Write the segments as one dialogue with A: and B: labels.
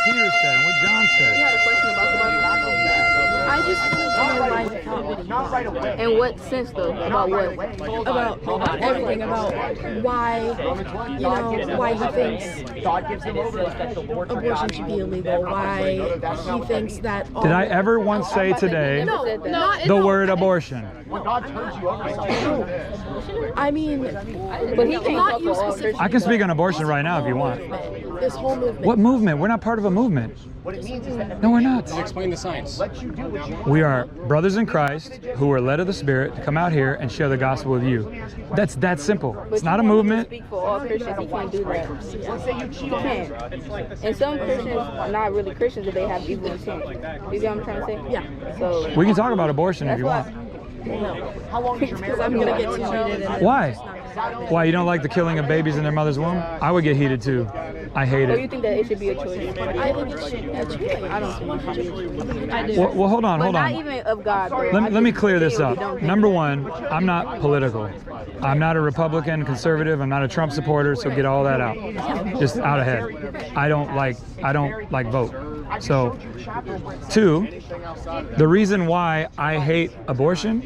A: Peter said and what John said.
B: You had a question about the Bible?
C: I just wanted to know why he felt it.
B: In what sense, though? About what?
C: About everything, about why, you know, why he thinks abortion should be illegal, why he thinks that...
A: Did I ever once say today the word abortion?
C: I mean,
B: But he can't
C: not
B: talk
C: you
B: for all
C: specifically.
A: I can speak on abortion right now if you want.
C: This whole movement.
A: What movement? We're not part of a movement. No, we're not.
D: Explain the science.
A: We are brothers in Christ who are led of the Spirit to come out here and share the gospel with you. That's that simple. It's not a movement.
B: Speak for all Christians, he can't do that. He can't. And some Christians are not really Christians if they have evil intent. You get what I'm trying to say?
C: Yeah.
B: So
A: We can talk about abortion if
B: that's
A: you
B: why.
A: want.
C: Because I'm going to get too heated. And
A: Why? Why, you don't like the killing of babies in their mother's womb? I would get heated too. I hate
B: Or you
A: it.
B: think that it should be a choice?
C: I think it should be a choice.
B: I don't think it should be. I do.
A: Well, hold on,
B: But
A: hold
B: not
A: on.
B: even of God. Though.
A: Let me clear this up. Number one, I'm not political. I'm not a Republican, conservative. I'm not a Trump supporter. So get all that out, just out ahead. I don't like vote. So, two, the reason why I hate abortion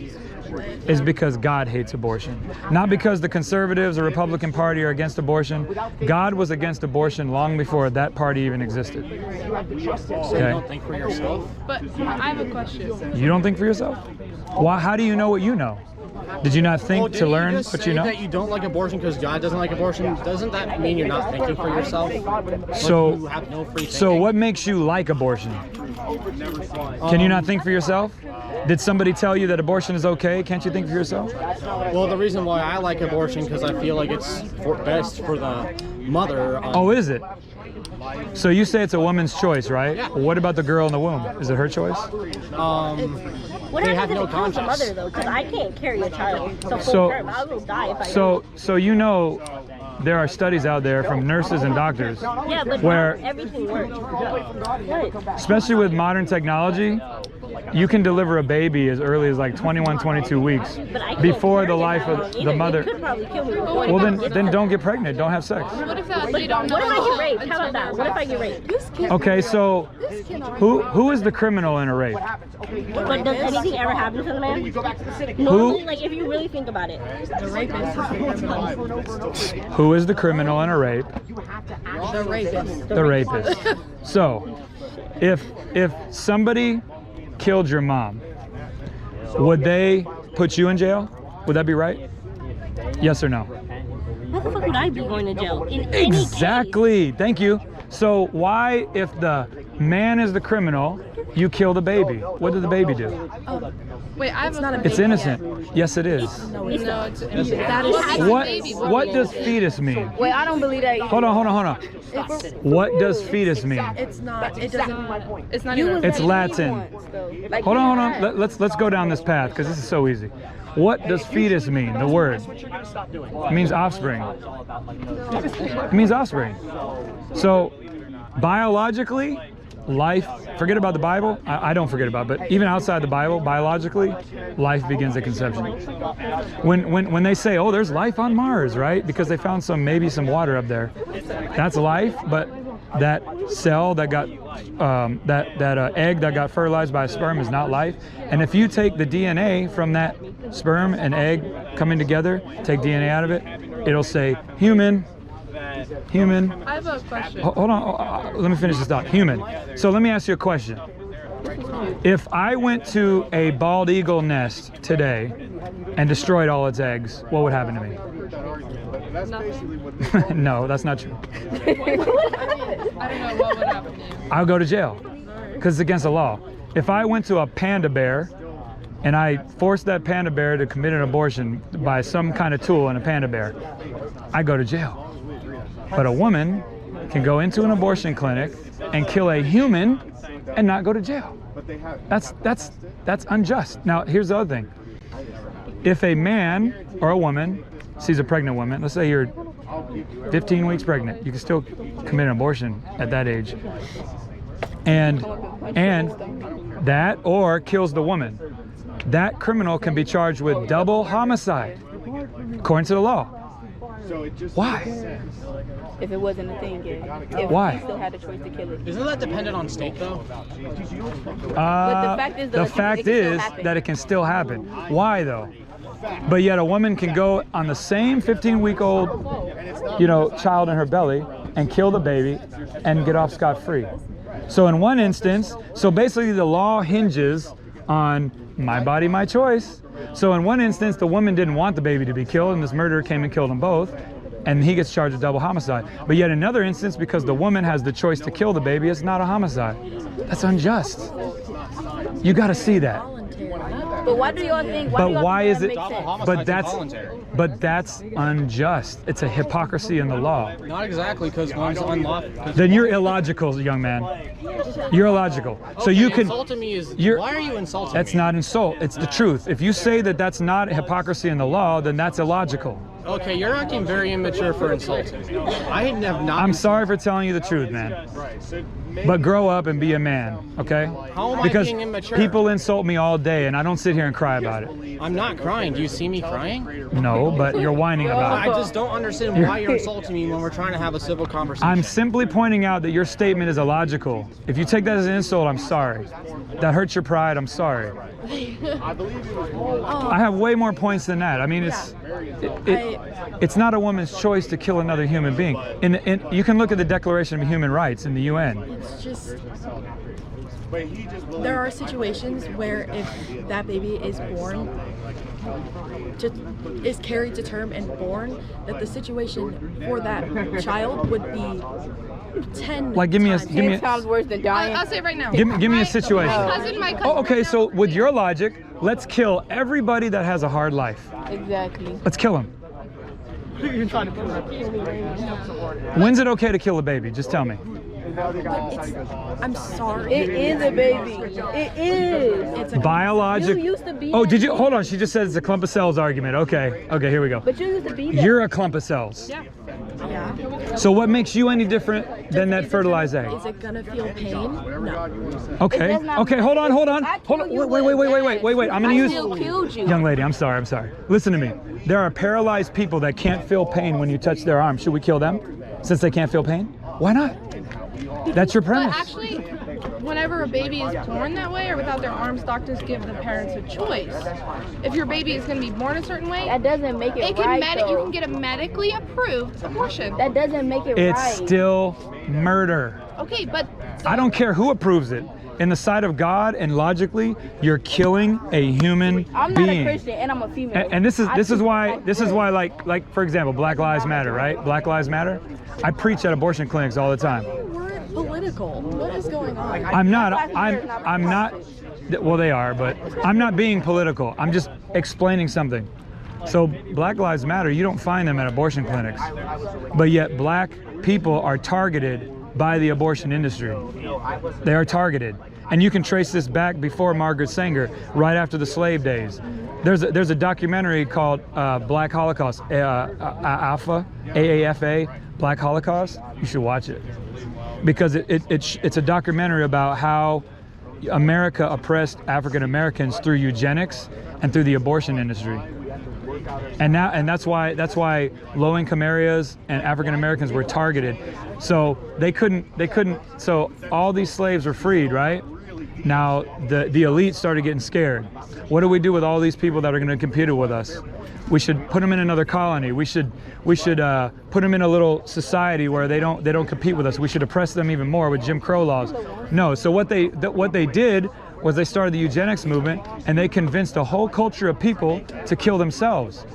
A: is because God hates abortion. Not because the conservatives or Republican Party are against abortion. God was against abortion long before that party even existed.
D: So you don't think for yourself?
E: But I have a question.
A: You don't think for yourself? Why? How do you know what you know? Did you not think to learn
D: just
A: what
D: say
A: you know?
D: that you don't like abortion because God doesn't like abortion? Doesn't that mean you're not thinking for yourself? Like
A: So,
D: you have no free
A: so
D: thinking?
A: what makes you like abortion? Can you not think for yourself? Did somebody tell you that abortion is okay? Can't you think for yourself?
D: Well, the reason why I like abortion because I feel like it's best for the mother.
A: Oh, is it? So you say it's a woman's choice, right?
D: Yeah.
A: Well, what about the girl in the womb? Is it her choice?
F: What
D: They
F: happens
D: have
F: if
D: no
F: it kills the
D: conscience.
F: mother though? Because I can't carry a child the full
A: So-
F: term. I will die if I
A: So you know, there are studies out there from nurses and doctors,
F: don't. Yeah, but
A: where-
F: not everything works. Right.
A: especially with modern technology, you can deliver a baby as early as like 21, 22 weeks
F: But I can't
A: before
F: carry
A: the
F: it
A: life
F: that long
A: of the
F: either.
A: mother.
F: It could probably kill me before
A: Well,
F: it
A: then don't get pregnant. Don't have sex.
E: What if that they don't know?
F: What if I get raped? How about that? What if I get raped?
A: Okay, so who is the criminal in a rape?
F: But does anything ever happen to the man? Normally, like if you really think about it.
C: The rapist.
A: Who is the criminal in a rape?
C: The rapist.
A: The rapist. So, if somebody killed your mom, would they put you in jail? Would that be right? Yes or no?
F: How the fuck would I be going to jail? In any case?
A: Exactly. Thank you. So why, if the man is the criminal, you kill the baby? What did the baby do?
E: Wait, I have
C: not a
E: a
C: baby.
A: It's innocent. Yes, it is.
E: No, it's
C: That is
A: What does fetus mean?
B: Wait, I don't believe that either.
A: Hold on. What does fetus mean?
C: It's not. It doesn't.
E: It's not
B: You
E: even.
B: was
A: It's
B: like
A: Latin.
B: once, though. Like,
A: Hold
B: you
A: on.
B: had-
A: Let's go down this path because this is so easy. What does fetus mean? The word. It means offspring. It means offspring. So biologically, life, forget about the Bible. I don't forget about it, but even outside the Bible, biologically, life begins at conception. When they say, oh, there's life on Mars, right? Because they found maybe some water up there. That's life, but that cell that got that egg that got fertilized by a sperm is not life. And if you take the DNA from that sperm and egg coming together, take DNA out of it, it'll say human.
E: I have a question.
A: Hold on, let me finish this thought. Human. So let me ask you a question. If I went to a bald eagle nest today and destroyed all its eggs, what would happen to me? No, that's not true.
E: I don't know what would happen to you.
A: I'll go to jail because it's against the law. If I went to a panda bear and I forced that panda bear to commit an abortion by some kind of tool in a panda bear, I go to jail. But a woman can go into an abortion clinic and kill a human and not go to jail. That's unjust. Now, here's the other thing. If a man or a woman sees a pregnant woman, let's say you're 15 weeks pregnant, you can still commit an abortion at that age. And that or kills the woman. That criminal can be charged with double homicide, according to the law. Why?
B: If it wasn't a thing yet. If
A: Why?
B: he still had the choice to kill it.
D: Isn't that dependent on state though?
B: But the fact is, though,
A: the
B: it
A: fact
B: can still
A: is
B: happen.
A: that it can still happen. Why though? But yet a woman can go on the same 15-week-old, child in her belly and kill the baby and get off scot-free. So in one instance, so basically the law hinges on my body, my choice. So in one instance, the woman didn't want the baby to be killed, and this murderer came and killed them both, and he gets charged with double homicide. But yet another instance, because the woman has the choice to kill the baby, it's not a homicide. That's unjust. You got to see that.
B: But why do y'all think?
A: But
B: do y'all
A: why
B: think
A: is
B: that
A: it?
B: makes sense?
A: But that's unjust. It's a hypocrisy in the law.
D: Not exactly, because one's unlawful.
A: Then you're illogical, young man. You're illogical. So you can.
D: Insulting me is. Why are you insulting
A: That's
D: me?
A: not insult. It's the truth. If you say that that's not hypocrisy in the law, then that's illogical.
D: Okay, you're acting very immature for insulting me. I have not.
A: I'm sorry for telling you the truth, man. But grow up and be a man, okay?
D: How am I
A: Because
D: being immature?
A: people insult me all day, and I don't sit here and cry about it.
D: I'm not crying. Do you see me crying?
A: No, but you're whining about
D: I
A: it.
D: just don't understand why you're insulting me when we're trying to have a civil conversation.
A: I'm simply pointing out that your statement is illogical. If you take that as an insult, I'm sorry. That hurts your pride, I'm sorry. I have way more points than that. I mean, it's not a woman's choice to kill another human being. You can look at the Declaration of Human Rights in the UN.
C: It's just, there are situations where if that baby is born, is carried to term and born, that the situation for that child would be 10
A: Like, give me a-
C: times.
A: give me a-
B: 10 times worse than dying.
E: I'll say it right now.
A: Give me a situation.
E: My cousin
A: Oh, okay,
E: right
A: so
E: now-
A: with your logic, let's kill everybody that has a hard life.
B: Exactly.
A: Let's kill them. When's it okay to kill a baby? Just tell me.
C: I'm sorry.
B: It is a baby. It is.
C: It's a
A: Biologic.
B: You used to be
A: Oh,
B: that
A: did you?
B: way.
A: Hold on. She just said it's a clump of cells argument. Okay. Okay, here we go.
B: But you used to be that.
A: You're a clump of cells.
C: yeah.
A: So what makes you any different than that fertilized egg?
C: Is it gonna feel pain? No.
A: Okay.
B: That's not
A: Okay, hold on, hold on.
B: I
A: Hold on.
B: killed you
A: Wait.
B: with
A: I'm gonna
B: I
A: use
B: still killed you.
A: Young lady, I'm sorry. Listen to me. There are paralyzed people that can't feel pain when you touch their arm. Should we kill them since they can't feel pain? Why not? That's your
E: But
A: premise.
E: actually, whenever a baby is born that way or without their arms, doctors give the parents a choice. If your baby is going to be born a certain way,
B: That doesn't make it
E: it can
B: right,
E: you
B: though.
E: can get a medically approved abortion.
B: That doesn't make it
A: It's
B: right.
A: still murder.
E: Okay, but
A: I don't care who approves it. In the sight of God and logically, you're killing a human
B: I'm not
A: being.
B: a Christian and I'm a female.
A: And this is why
B: why
A: like for example, Black Lives Matter, right? Black Lives Matter. I preach at abortion clinics all the time.
C: We're political. What is going on?
A: I'm not.
B: Black Lives Matter is
A: I'm not.
B: not
A: Well, they are, but I'm not being political. I'm just explaining something. So Black Lives Matter, you don't find them at abortion clinics, but yet black people are targeted by the abortion industry. They are targeted, and you can trace this back before Margaret Sanger, right after the slave days. There's a documentary called Black Holocaust, AAFA, Black Holocaust. You should watch it because it's a documentary about how America oppressed African Americans through eugenics and through the abortion industry. And that's why low-income areas and African Americans were targeted. So they couldn't. So all these slaves were freed, right? Now the elite started getting scared. What do we do with all these people that are going to compete with us? We should put them in another colony. We should put them in a little society where they don't compete with us. We should oppress them even more with Jim Crow laws. No. So what they did was they started the eugenics movement, and they convinced a whole culture of people to kill themselves.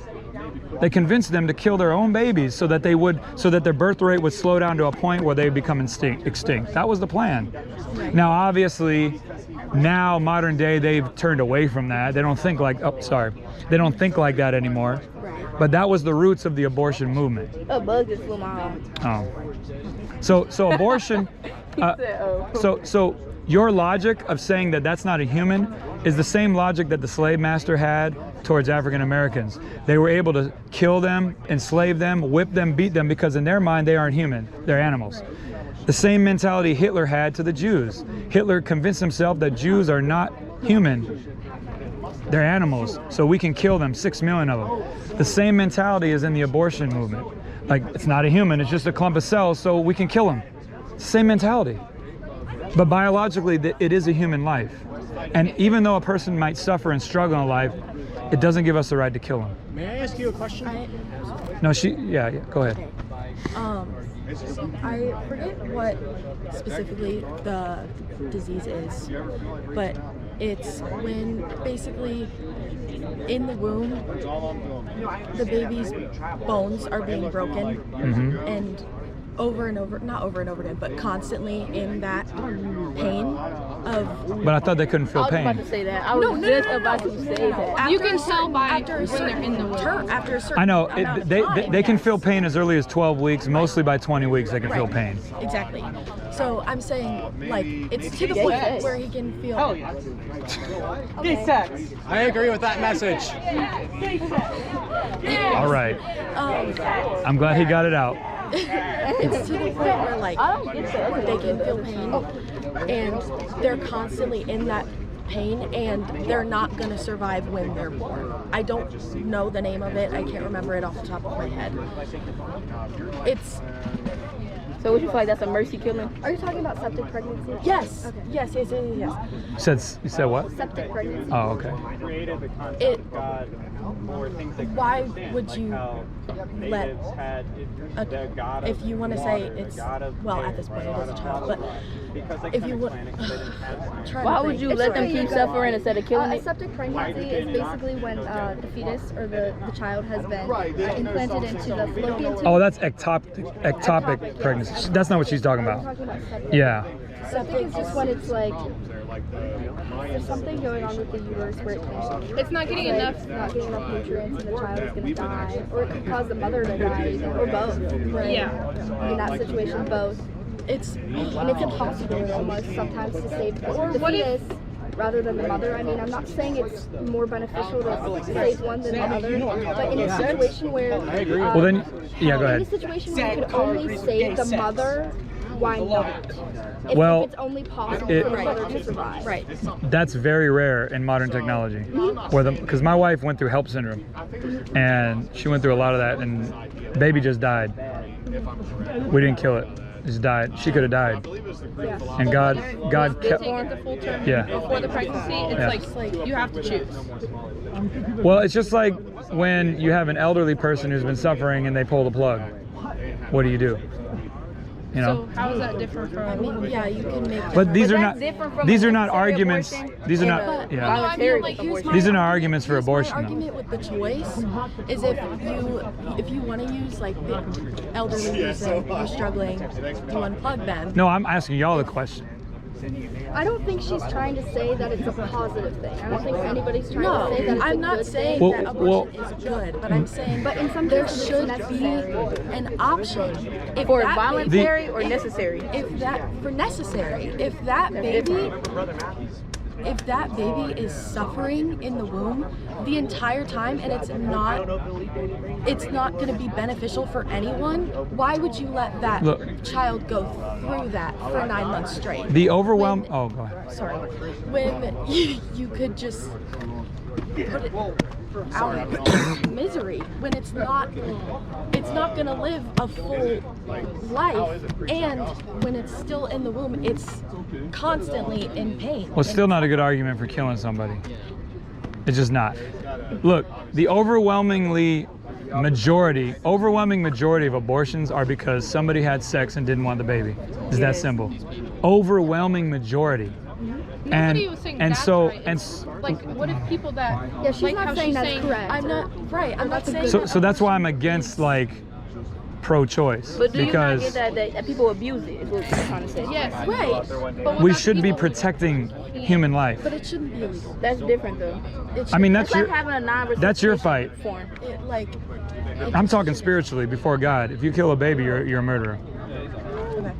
A: They convinced them to kill their own babies so that their birth rate would slow down to a point where they become extinct. That was the plan. Now, obviously, now modern day they've turned away from that. They don't think like they don't think like that anymore. But that was the roots of the abortion movement.
B: A bug just flew my arm.
A: Oh. So abortion. So your logic of saying that that's not a human is the same logic that the slave master had towards African Americans. They were able to kill them, enslave them, whip them, beat them, because in their mind they aren't human, they're animals. The same mentality Hitler had to the Jews. Hitler convinced himself that Jews are not human, they're animals, so we can kill them, 6 million of them. The same mentality is in the abortion movement. Like, it's not a human, it's just a clump of cells, so we can kill him. Same mentality. But biologically, it is a human life. And even though a person might suffer and struggle in life, it doesn't give us the right to kill him.
D: May I ask you a question?
A: No, yeah, go ahead.
C: I forget what specifically the disease is, but it's when basically in the womb the baby's bones are being broken, and over and over, not over and over again, but constantly in that pain of...
A: But I thought they couldn't feel
B: I was
A: pain.
B: about to say that. I was just about to say that.
E: You can tell by when they're in the womb.
C: After a certain
A: I know,
C: amount of
A: they
C: time,
A: can
C: yes.
A: feel pain as early as 12 weeks, mostly by 20 weeks they can feel pain.
C: Exactly. So I'm saying, like, it's to the point where he can feel...
D: I agree with that message.
A: All right. I'm glad he got it out.
C: It's to the point where, like, they can feel pain, and they're constantly in that pain, and they're not going to survive when they're born. I don't know the name of it. I can't remember it off the top of my head. It's...
B: So would you feel like that's a mercy killing?
G: Are you talking about septic pregnancy?
C: Yes.
G: Okay.
C: Yes.
A: You said what?
G: Septic pregnancy.
A: Oh, okay.
C: Why would you let if you want to say it's, well, at this point it is a child, but if you would,
B: Why would you let them keep suffering instead of killing
G: A
B: it?
G: septic pregnancy is basically when the fetus or the child has been implanted into the fallopian tube.
A: Oh, that's ectopic pregnancy. That's not what she's talking
G: We're
A: about.
G: talking about septic.
A: Yeah.
G: Septic is just when it's like there's something going on with the uterus where
E: It's not getting
G: like,
E: enough.
G: not getting enough nutrients and the child is going to die, or it could cause the mother to die, or both. Right?
E: Yeah.
G: In that situation, both. And it's impossible almost sometimes to save the
E: what if-
G: fetus rather than the mother. I mean, I'm not saying it's more beneficial to save one than the other, but in a situation where
A: Well then, yeah, go
G: in a
A: ahead.
G: situation where you could only save the mother, why not? If
A: Well,
G: it's only possible for the mother to survive.
C: right.
A: That's very rare in modern technology. Because my wife went through HELP syndrome, and she went through a lot of that, and baby just died. We didn't kill it. It just died. She could have died. And God kept.
E: Taking the full term
A: Yeah.
E: before the pregnancy, it's
A: Yeah.
E: like you have to choose.
A: Well, it's just like when you have an elderly person who's been suffering and they pull the plug. What do? You know.
E: So how is that different
C: I
E: from?
C: mean, yeah, you can make...
A: But these are
B: That's
A: not.
B: different from
A: These
B: a
A: are not
B: necessary
A: arguments.
B: abortion
A: These are
B: and
A: not.
B: a
A: Yeah.
B: voluntary
C: like, here's
B: abortion.
C: my-
A: These are not arguments for
C: Here's
A: abortion,
C: my
A: though.
C: argument with the choice is if you want to use like the elderly person who's struggling, you unplug them.
A: No, I'm asking y'all the question.
G: I don't think she's trying to say that it's a positive thing. I don't think anybody's trying
C: No,
G: to say that it's
C: I'm
G: a
C: not
G: good
C: saying
G: thing.
C: that abortion is good, but I'm saying
G: But in some
C: there
G: cases
C: should
G: it's
C: be
G: necessary.
C: an option. If
B: For
C: that
B: voluntary
C: baby-
B: or necessary?
C: If that for necessary, if that baby is suffering in the womb the entire time and it's not going to be beneficial for anyone, why would you let that child go through that for 9 months straight?
A: The overwhelm. Oh, go ahead.
C: Sorry. When you could just put it out of misery, when it's not going to live a full life, and when it's still in the womb, it's constantly in pain.
A: Well, still not a good argument for killing somebody. It's just not. Look, the overwhelming majority of abortions are because somebody had sex and didn't want the baby. It's that simple. Overwhelming majority.
E: Nobody was saying that's
A: so
E: right.
A: and
E: It's like, what if people that
G: Yeah, she's
E: like
G: not
E: how
G: saying
E: she's
G: that's
E: saying
G: correct.
C: I'm not right. I'm not saying
A: so that's why I'm against like pro-choice,
B: But do you not
A: because
B: get that people abuse it? Is what you're trying to say?
E: yes,
C: right,
E: but what
A: we
E: about
A: should be
E: people-
A: protecting human life.
C: but it shouldn't be illegal.
B: That's different though.
A: I mean,
B: That's
A: that's
B: like
A: your
B: having a
A: that's your
B: non-reciprocation
A: fight.
B: form.
A: I'm talking spiritually before God. If you kill a baby, you're a murderer.
C: Okay.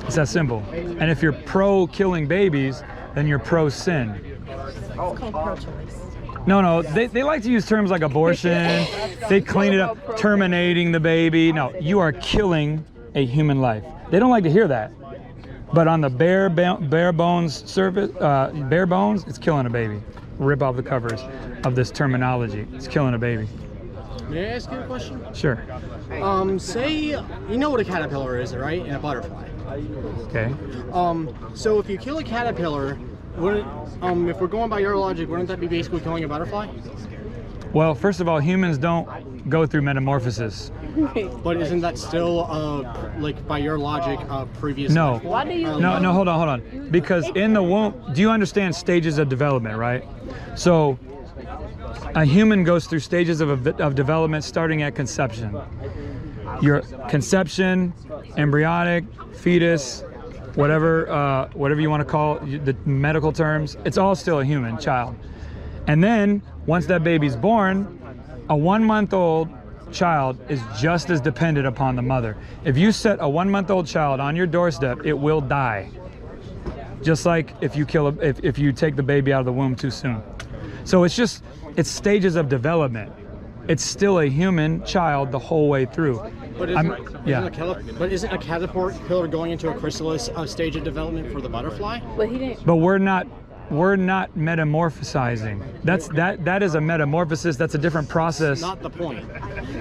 A: It's that simple. And if you're pro killing babies, then you're pro sin.
C: It's called pro-choice.
A: No, they like to use terms like abortion. They clean it up, terminating the baby. No, you are killing a human life. They don't like to hear that. But on the bare bones surface, bare bones, it's killing a baby. Rip off the covers of this terminology. It's killing a baby.
D: May I ask you a question?
A: Sure.
D: Say, you know what a caterpillar is, right? And a butterfly.
A: Okay.
D: So if you kill a caterpillar, wouldn't, if we're going by your logic, wouldn't that be basically killing a butterfly?
A: Well, first of all, humans don't go through metamorphosis.
D: But isn't that still, like by your logic, previous?
A: No.
D: life?
B: Why do you?
A: No, hold on. Because in the womb, do you understand stages of development, right? So a human goes through stages of development starting at conception. Your conception, embryonic, fetus, whatever you want to call it, the medical terms, it's all still a human child. And then once that baby's born, a 1-month-old child is just as dependent upon the mother. If you set a 1-month-old child on your doorstep, it will die. Just like if you if you take the baby out of the womb too soon. So it's stages of development. It's still a human child the whole way through.
D: But isn't a caterpillar going into a chrysalis stage of development for the butterfly?
B: But he didn't.
A: But we're not metamorphosizing. That is a metamorphosis. That's a different process.
D: That's not the point.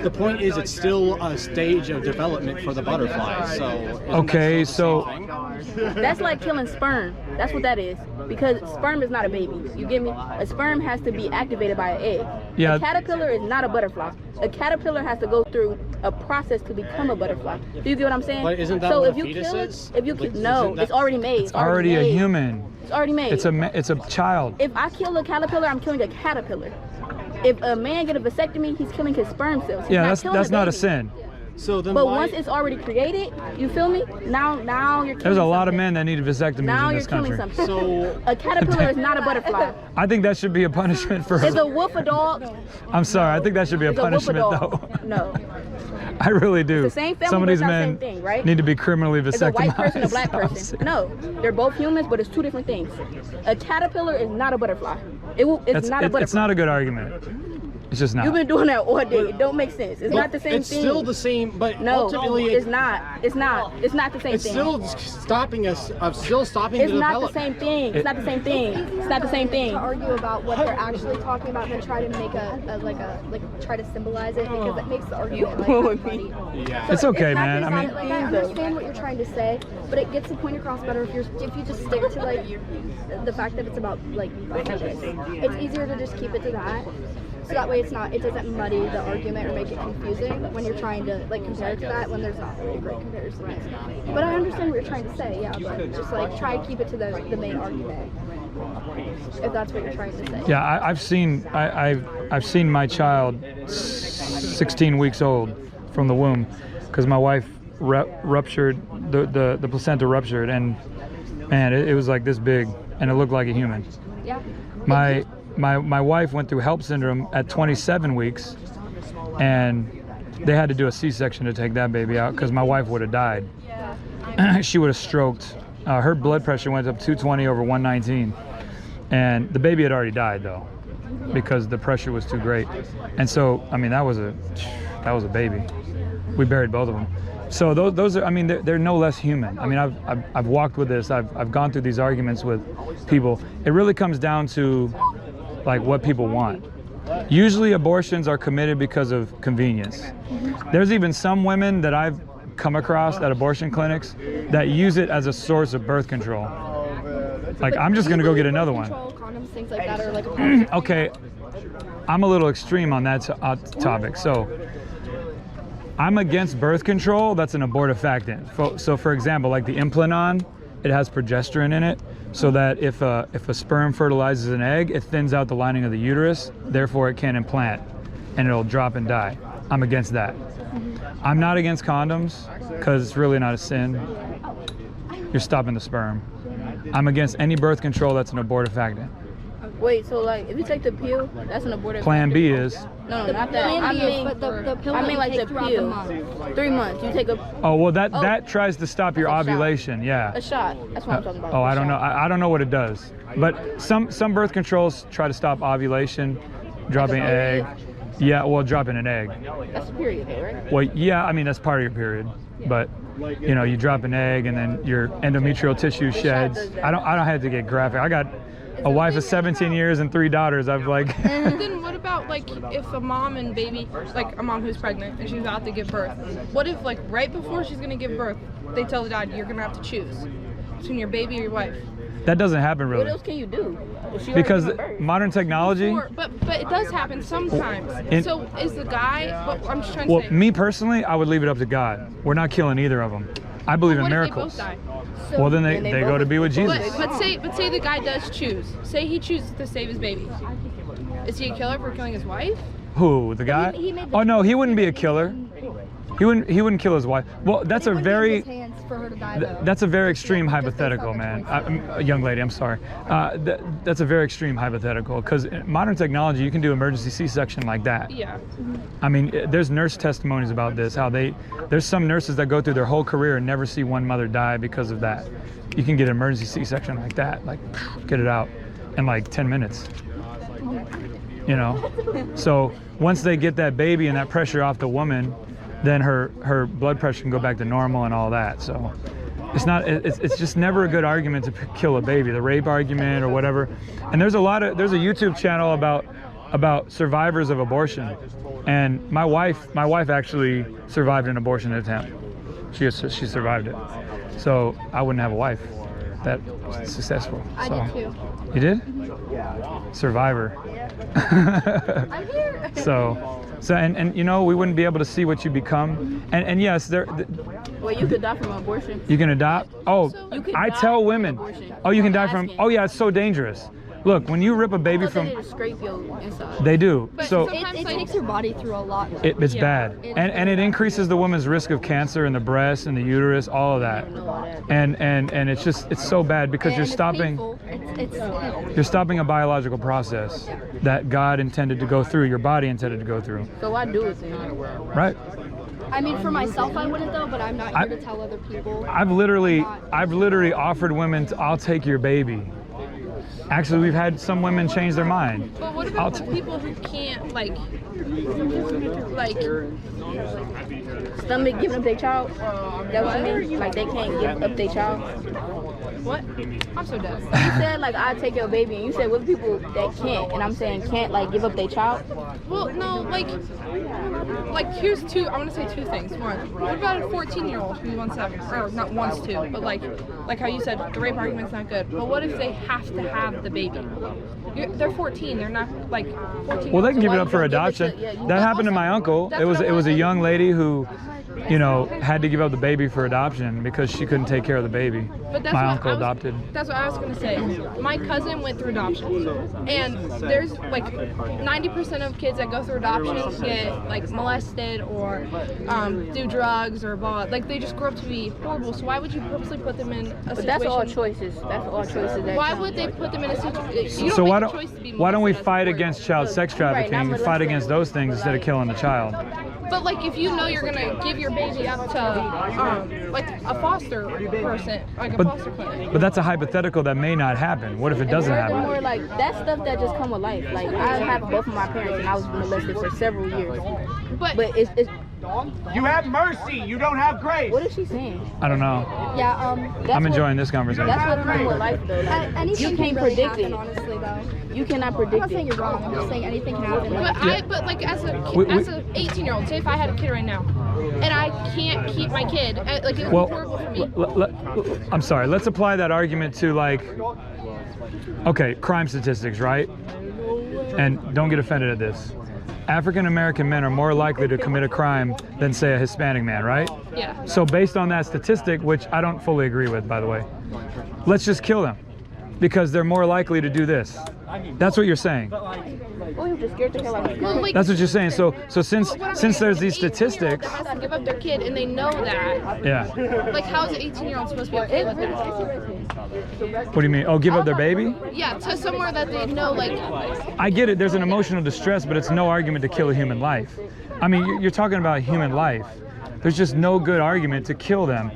D: The point is it's still a stage of development for the butterfly. So
A: Okay, so
B: That's like killing sperm. That's what that is. Because sperm is not a baby. You get me? A sperm has to be activated by an egg.
A: Yeah.
B: A caterpillar is not a butterfly. A caterpillar has to go through a process to become a butterfly. Do you get what I'm saying?
D: But isn't that
B: so
D: what
B: if
D: a
B: you
D: fetus
B: kill
D: is?
B: it, if you
D: Like,
B: no,
D: isn't that-
B: it's already made.
A: it's already a
B: made.
A: human.
B: It's already made.
A: It's a child.
B: If I kill a caterpillar, I'm killing a caterpillar. If a man get a vasectomy, he's killing his sperm cells. He's
A: Yeah,
B: not killing
A: that's not a
B: baby.
A: sin.
D: So then
B: But
D: why?
B: once it's already created, you feel me? Now you're killing
A: There's a lot of
B: something.
A: men that need vasectomies
B: Now
A: in
B: you're
A: this
B: killing
A: country.
B: something.
D: So
B: A caterpillar is not a butterfly.
A: I think that should be a punishment for.
B: Is a wolf a dog?
A: I'm sorry. I think that should be a
B: Is a wolf a
A: punishment
B: dog?
A: though.
B: No.
A: I really do.
B: It's the same family,
A: Some of
B: but
A: these
B: it's not the
A: men
B: same thing, right?
A: need to be criminally
B: Is
A: vasectomized.
B: a white person a black
A: I'm
B: person?
A: serious.
B: No. They're both humans, but it's two different things. A caterpillar is not a butterfly. It's not a butterfly.
A: It's not a good argument. It's just not.
B: You've been doing that all day. It don't make sense. It's not the same
D: it's
B: thing.
D: still the same, but
B: No,
D: ultimately
B: it's not. It's not. It's not the same
D: it's
B: thing.
D: still stopping us. Still stopping
B: It's
D: the
B: not the
D: development.
B: same thing. It's not the same thing. It's not the same thing.
G: To argue about what they're actually talking about and then try to make try to symbolize it because it makes the argument like muddy.
D: Yeah.
A: It's okay,
B: It's not
A: man.
B: the
A: I mean,
B: same
G: Like I understand what you're trying to say, but it gets the point across better if you just stick to like the fact that it's about like prejudice. It's easier to just keep it to that. So that way it doesn't muddy the argument or make it confusing when you're trying to like compare it to that when there's not really a great comparison. But I understand what you're trying to say, yeah, but just like try to keep it to the main argument. If that's what you're trying to say.
A: yeah, I've seen my child 16 weeks old from the womb because my wife ruptured the placenta ruptured, and man, it was like this big and it looked like a human.
G: Yeah.
A: My wife went through HELP syndrome at 27 weeks, and they had to do a C-section to take that baby out because my wife would have died. She would have stroked. Her blood pressure went up 220 over 119, and the baby had already died though because the pressure was too great. And so, I mean, that was a baby. We buried both of them. So those are, I mean, they're no less human. I mean, I've walked with this. I've gone through these arguments with people. It really comes down to like what people want. Usually abortions are committed because of convenience. There's even some women that I've come across at abortion clinics that use it as a source of birth control. Like, I'm just gonna go get another one.
G: Condoms, things like that are like a
A: Okay, I'm a little extreme on that topic. So I'm against birth control that's an abortifactant. So for example, like the Implanon, it has progesterone in it, so that if a sperm fertilizes an egg, it thins out the lining of the uterus, therefore it can't implant, and it'll drop and die. I'm against that. I'm not against condoms, because it's really not a sin. You're stopping the sperm. I'm against any birth control that's an abortifactant.
B: Wait, so like if you take the pill, that's an abortive.
A: Plan B is,
B: No, not that. I mean,
G: but the pill
B: I
G: that
B: mean
G: you
B: like the
G: take throughout the
B: pill.
G: month.
B: 3 months. You take
A: oh, well that tries to stop your
B: That's a shot.
A: ovulation, yeah.
B: a shot. That's what I'm talking about.
A: Oh,
B: a
A: I don't know.
B: shot.
A: I don't know what it does. But some birth controls try to stop ovulation, dropping egg. Yeah, well, dropping an egg.
B: That's a period, though, right?
A: Well, yeah, I mean, that's part of your period. But, you know, you drop an egg and then your endometrial tissue sheds.
B: does that.
A: I don't have to get graphic. I got a wife of 17 years and 3 daughters. I've like.
E: But then what about like if a mom and baby, like a mom who's pregnant and she's about to give birth, what if like right before she's gonna give birth, they tell the dad you're gonna have to choose between your baby or your wife?
A: That doesn't happen really.
B: What else can you do? If she
A: Because
B: already gave birth?
A: modern technology.
E: But it does happen sometimes. So is the guy? But I'm just trying to
A: Well,
E: say.
A: me personally, I would leave it up to God. We're not killing either of them. I believe in
E: what
A: miracles.
E: If they both die?
A: Well, then they go to be with Jesus.
E: But say the guy does choose. Say he chooses to save his baby. Is he a killer for killing his wife?
A: Who, the guy?
G: He made the
A: Oh no, he wouldn't be a killer. He wouldn't kill his wife. Well, that's a very that's a very extreme hypothetical, man. Young lady, I'm sorry. That's a very extreme hypothetical because modern technology, you can do emergency C-section like that.
E: Yeah.
A: I mean, there's nurse testimonies about this. How there's some nurses that go through their whole career and never see one mother die because of that. You can get an emergency C-section like that, like get it out in like 10 minutes. You know, so once they get that baby and that pressure off the woman, then her blood pressure can go back to normal and all that. So it's just never a good argument to kill a baby, the rape argument or whatever. And there's a YouTube channel about survivors of abortion, and my wife actually survived an abortion attempt. She survived it, so I wouldn't have a wife that was successful.
G: I
A: So.
G: did too.
A: You did? Survivor.
G: I'm here.
A: So and you know, we wouldn't be able to see what you become. And yes,
B: Well, you could die from abortion.
A: you can adopt. Oh,
B: You can
A: I
B: die
A: tell
B: from
A: women.
B: abortion.
A: Oh, you can die
B: I'm
A: from.
B: asking.
A: Oh yeah, it's so dangerous. Look, when you rip a baby
B: Because they
A: from,
B: need to scrape your inside.
A: they do.
E: But
A: So
E: sometimes
G: It
E: like,
G: takes your body through a lot.
A: it's
E: Yeah.
A: bad, and it increases the woman's risk of cancer in the breast and the uterus, all of that. And it's so bad because you're stopping. You're stopping a biological process that God intended to go through, your body intended to go through.
B: So I do it then.
A: Right?
G: I mean, for myself, I wouldn't though, but I'm not here to tell other people.
A: I've literally offered women I'll take your baby. Actually, we've had some women change their mind.
E: but what about the people who can't like
B: Stomach giving up their child. That what you mean? Like they can't give up their child.
E: what? I'm so dead.
B: You said like I take your baby, and you said what people that can't, and I'm saying can't like give up their child.
E: Well, no, like here's two. I want to say two things. One, what about a 14-year-old who wants to have, or not wants to, but like how you said, the rape argument's not good. But what if they have to have the baby? They're 14. They're not like 14.
A: Well, they can give it
B: why
A: up
B: you
A: for
B: don't give it
A: adoption.
B: to- yeah, you-
A: That happened to my uncle.
E: That's
A: It
E: what I
A: was a
E: want.
A: young lady who, you know, had to give up the baby for adoption because she couldn't take care of the baby.
E: But that's
A: My
E: what
A: uncle
E: I was-
A: adopted.
E: That's what I was gonna say. My cousin went through adoption, and there's like 90% of kids that go through adoption get like molested or do drugs or blah. Like they just grow up to be horrible. So why would you purposely put them in a situation?
B: But that's all choices. That's all choices. That
E: Why
B: count.
E: would they put them in a situation? You
A: So
E: don't
A: why
E: make a choice to be
A: don't we
E: molested as a
A: fight
E: boy.
A: against child sex
B: Right,
A: trafficking
B: not
A: and fight
B: molested,
A: against those things instead of killing the child?
E: But like if you know you're gonna give your baby up to like a foster person, like a foster clinic.
A: But that's a hypothetical that may not happen. What if it doesn't
B: Furthermore,
A: happen?
B: like that's stuff that just come with life. Like I have both of my parents, and I was molested for several years.
E: But
B: But it's
H: You have mercy. You don't have grace.
B: what is she saying?
A: I don't know.
G: Yeah,
B: That's
A: I'm
B: what-
A: enjoying this conversation.
B: That's what comes with life, though. Like,
G: anything
B: you
G: can
B: can't
G: really
B: predict
G: happen,
B: it.
G: honestly, though.
B: You cannot
G: I'm
B: predict
G: not saying
B: it.
G: you're wrong. I'm just saying anything can happen.
E: but like as a
A: We-
E: as an 18-year-old, say if I had a kid right now, and I can't keep my kid, like it would
A: Well,
E: be horrible for me.
A: I'm sorry. Let's apply that argument to like, okay, crime statistics, right? And don't get offended at this. African American men are more likely to commit a crime than say a Hispanic man, right?
E: Yeah.
A: So based on that statistic, which I don't fully agree with, by the way, let's just kill them because they're more likely to do this. That's what you're saying.
B: Oh, you're just scared to hell out of
E: Well, like,
A: That's what you're saying. So since
E: what I'm
A: since
E: saying
A: there's
E: is
A: these
E: an 18-year-old
A: statistics,
E: that has to give up their kid, and they know that.
A: yeah.
E: Like, how is an 18-year-old supposed to be okay with that?
A: What do you mean? Oh, give up their baby?
E: Yeah, to somewhere that they know, like,
A: I get it. There's an emotional distress, but it's no argument to kill a human life. I mean, you're talking about human life. There's just no good argument to kill them.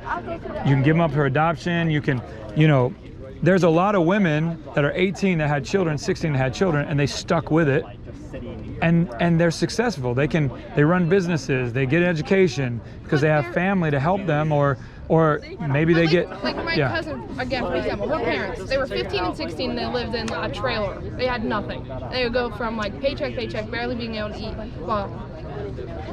A: You can give them up for adoption. You can, you know, there's a lot of women that are 18 that had children, 16 that had children, and they stuck with it. And they're successful. They run businesses, they get education because they have family to help them, or Or maybe they get,
E: like my
A: yeah.
E: cousin, again, for example, her parents, they were 15 and 16 and they lived in a trailer. They had nothing. They would go from like paycheck, paycheck, barely being able to eat. Well,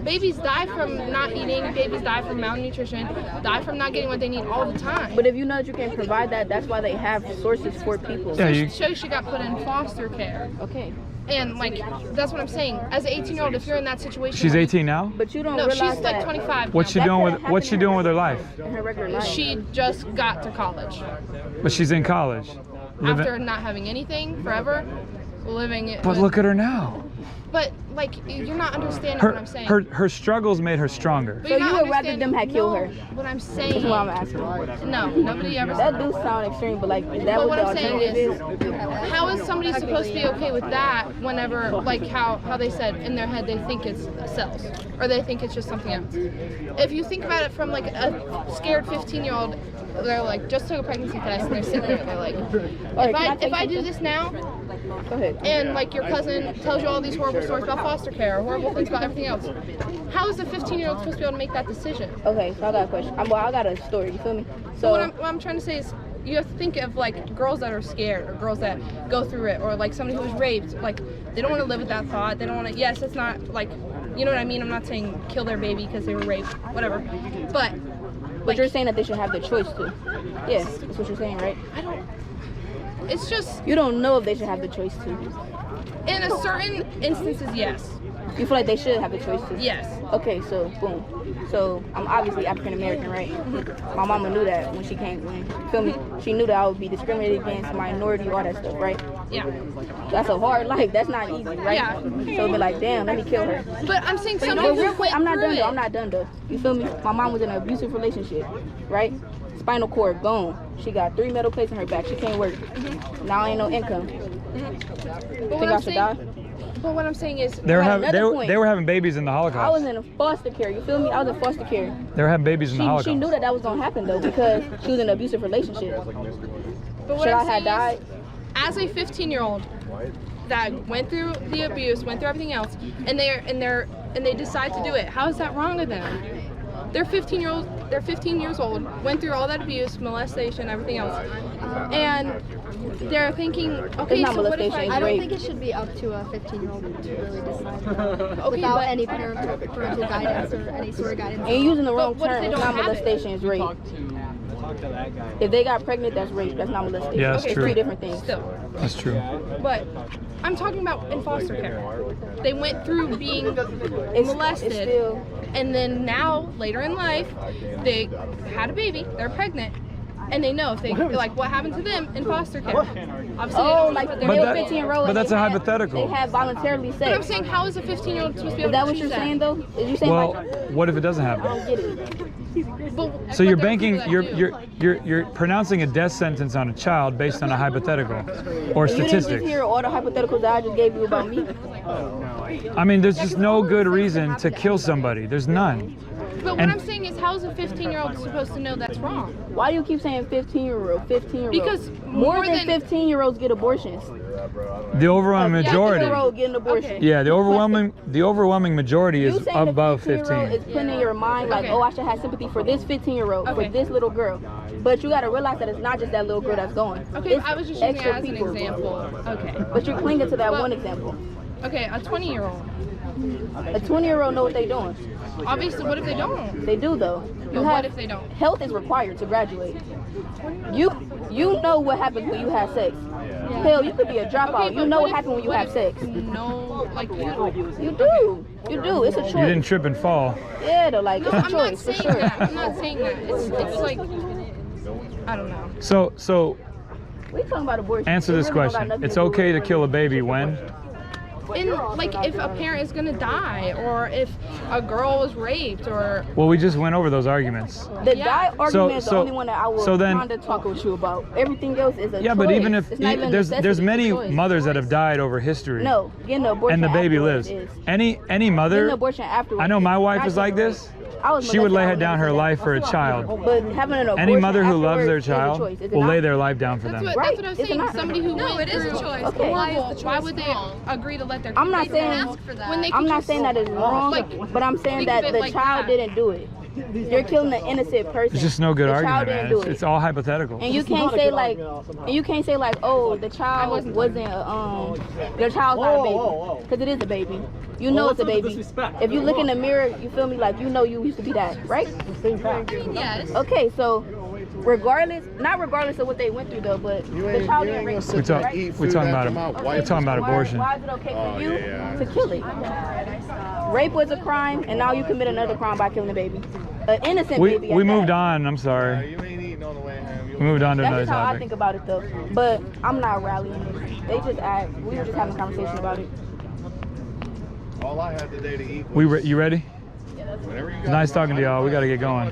E: babies die from not eating, babies die from malnutrition, die from not getting what they need all the time.
B: But if you know that you can provide that, that's why they have sources for people.
A: Yeah,
E: So she got put in foster care.
B: Okay.
E: And like, that's what I'm saying. As an 18-year-old, if you're in that situation.
A: She's 18 now?
B: But you don't
E: No,
B: realize
E: she's
B: that
E: like 25
A: What's she
E: now.
A: doing with her life?
B: in her regular life.
E: She just got to college.
A: But she's in college.
E: After not having anything forever, living it.
A: But look at her now.
E: But like, you're not understanding what I'm saying.
A: Her struggles made her stronger.
E: But
B: So
E: you're
B: you
E: not
B: would rather them had killed her?
E: What I'm saying.
B: That's what I'm asking.
E: No, nobody ever
B: That
E: said
B: do sound extreme, but like, is that
E: But
B: what
E: what
B: the
E: I'm saying
B: alternative
E: is,
B: is?
E: how is somebody supposed to be okay with that whenever, like how they said in their head they think it's cells, or they think it's just something else? If you think about it from like a scared 15-year-old, they're like, just took a pregnancy test, and they're sitting there, they're like, if I do this now,
B: Go ahead.
E: and like your cousin tells you all these horrible stories about foster care, or horrible things about everything else, how is a 15-year-old supposed to be able to make that decision?
B: Okay, so I got a question. I got a story. You feel me? So
E: What I'm trying to say is, you have to think of like girls that are scared, or girls that go through it, or like somebody who was raped. Like, they don't want to live with that thought. They don't want to. Yes, it's not like, you know what I mean. I'm not saying kill their baby because they were raped, whatever. But
B: you're saying that they should have the choice to. Yes, that's what you're saying, right?
E: I don't. It's just
B: You don't know if they should have the choice to.
E: in a certain instances, yes,
B: You feel like they should have the choice to.
E: yes.
B: Okay, so boom. So I'm obviously African American, right? My mama knew that when she came. You feel me? She knew that I would be discriminated against, minority, all that stuff, right?
E: Yeah.
B: That's a hard life. That's not easy, right?
E: Yeah.
B: So be like, damn, let me kill her.
E: But I'm saying
B: But
E: somebody
B: real
E: who
B: quick,
E: went
B: I'm not
E: through
B: done though.
E: it.
B: I'm not done though. You feel me? My mom was in an abusive relationship, right? Spinal cord gone. She got 3 metal plates in her back. She can't work. Now ain't no income.
E: But
B: Think I should die?
E: But what I'm saying is,
A: They were having
B: another point.
A: they were having babies in the
B: I was
A: Holocaust.
B: in foster care. You feel me? I was in foster care.
A: They were having babies in the
B: She
A: Holocaust.
B: knew that was gonna happen though because she was in an abusive relationship.
E: but what
B: Should
E: I'm
B: I have
E: saying
B: died?
E: is, as a 15-year-old that went through the abuse, went through everything else, and they decide to do it, how is that wrong of them? They're 15 years old, went through all that abuse, molestation, everything else, and they're thinking, okay,
B: not
E: so what if
B: molestation,
G: I
E: I
G: don't
B: rape.
G: think it should be up to a 15-year-old to really decide
E: okay,
G: without
E: but
G: any parental guidance or any sort of guidance.
B: And you're using the wrong
E: what if
B: term.
E: they
B: It's
E: don't
B: not
E: have it?
B: molestation, it's rape. If they got pregnant, that's rape. That's not molestation.
A: Yeah, that's
B: it's
A: true.
B: 3 different things.
E: still.
A: That's true.
E: But I'm talking about in foster care. They went through being
B: It's
E: molested,
B: still.
E: and then now, later in life, they had a baby, they're pregnant, and they know if they, like, what happened to them in foster care. Obviously, they
B: Oh,
E: don't
B: like
E: put
B: they
E: their
B: were
A: that-
B: 15-year-old.
A: but that's a hypothetical.
B: They had voluntarily sex.
E: But I'm saying, how is a 15-year-old supposed to be
B: Is
E: able
B: that
E: to
B: what
E: choose
B: you're
E: that?
B: saying though? Is you saying
A: Well,
B: like
A: what if it doesn't
B: I
A: happen?
B: don't get it?
E: But
A: So you're
E: there are
A: banking,
E: people that do.
A: you're pronouncing a death sentence on a child based on a hypothetical or
B: You didn't just
A: statistics.
B: hear all the hypotheticals that I just gave you about me.
A: I mean, there's just no good reason to kill somebody. There's none.
E: But what
A: and-
E: I'm saying is, how is a 15-year-old supposed to know that's wrong?
B: Why do you keep saying 15-year-old? 15-year-old.
E: Because
B: more
E: more
B: than
E: than-
B: 15-year-olds get abortions.
A: The overwhelming majority.
B: 15-year-old get an abortion.
E: Okay.
A: Yeah, the overwhelming majority
B: You
A: is
B: saying
A: above
B: the 15-year-old
A: 15.
B: is putting in your mind like,
E: Okay.
B: oh, I should have sympathy for this 15-year-old, for
E: Okay.
B: this little girl. But you got to realize that it's not just that little girl that's going.
E: Okay,
B: It's
E: I was just using it
B: extra
E: as an
B: people.
E: example. Okay.
B: But you're clinging to that
E: Well-
B: one example.
E: Okay, a 20-year-old.
B: A 20-year-old know what they're doing.
E: Obviously, what if they don't?
B: They do though.
E: But what if they don't?
B: Health is required to graduate. You know what happens when you have sex. Hell, you could be a dropout.
E: Okay,
B: you
E: but
B: know what
E: if-
B: happens when you
E: what
B: have
E: if
B: sex.
E: No, like you.
B: You do. You do. It's a choice.
A: You didn't trip and fall.
B: Yeah, though, like
E: No,
B: it's a
E: I'm not
B: choice for
E: saying
B: sure.
E: that. I'm not saying that. It's like, I don't know.
A: So
B: We talking about abortion.
A: answer
B: It
A: this
B: really don't got
A: question.
B: nothing
A: It's
B: to do
A: okay to
B: with
A: kill a baby when?
E: And like, if a parent is gonna die, or if a girl was raped, or
A: Well, we just went over those arguments.
B: The
E: Yeah.
B: die argument is the
A: so-
B: only one that I will
A: so then-
B: kind of talk with you about. Everything else is a
A: Yeah,
B: choice.
A: but even if
B: It's not even a
A: there's
B: necessity,
A: many
B: it's a choice.
A: mothers that have died over history,
B: No, getting an abortion
A: and the baby
B: afterwards
A: lives.
B: is.
A: Any
B: Getting an
A: mother,
B: abortion afterwards
A: I know my
B: is
A: wife
B: not
A: is like
B: different.
A: this.
B: I was
A: She would
B: molested,
A: lay
B: I
A: her
B: would
A: down
B: never
A: her
B: say
A: life
B: that.
A: for a child.
B: But having an abortion
A: Any mother who loves
B: afterwards
A: their
B: is a
A: child
B: choice, is it
A: will lay
B: not?
A: their life down for
E: that's
A: them.
E: what,
B: Right.
E: that's what I was
B: Is it
E: saying.
B: not?
E: Somebody who
G: No,
E: went
G: it is a
E: through
G: choice.
B: Okay.
E: horrible, why would they agree to let their
B: I'm not
E: kids
B: saying
E: die
G: ask for that.
E: when they
B: I'm
E: could
B: not
E: just,
B: saying that it's wrong,
E: like,
B: but I'm saying
E: think
B: that
E: of it
B: the
E: like
B: child
E: that.
B: didn't do it. You're killing an innocent person.
A: It's just no good
B: The
A: argument,
B: child didn't
A: man.
B: do
A: It's,
B: it.
A: it's all hypothetical.
B: And you can't say like, oh, the child wasn't your child's not a baby, because it is a baby. You know it's a baby. If you look in the mirror, you feel me, like you know you used to be that, right?
E: Yes.
B: Okay, so not regardless of what they went through though, but the child didn't rape
A: We
B: them,
A: talk,
B: right?
A: we're talking about we're talking about abortion.
B: Why is it okay for you to kill it? Rape was a crime, and now you commit another crime by killing a baby, an innocent baby.
A: We
B: at
A: moved
B: that.
A: on. I'm sorry. We moved on to
B: That's
A: another
B: just how I
A: topic.
B: think about it though. But I'm not rallying. They just asked. We were just having a conversation about it.
I: All I had today to eat.
A: You ready?
I: Whenever you
A: It's nice talking to y'all. We got to get going.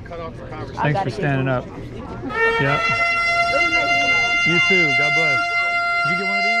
A: Thanks for standing up. Yep. You too. God bless. Did you get one of these?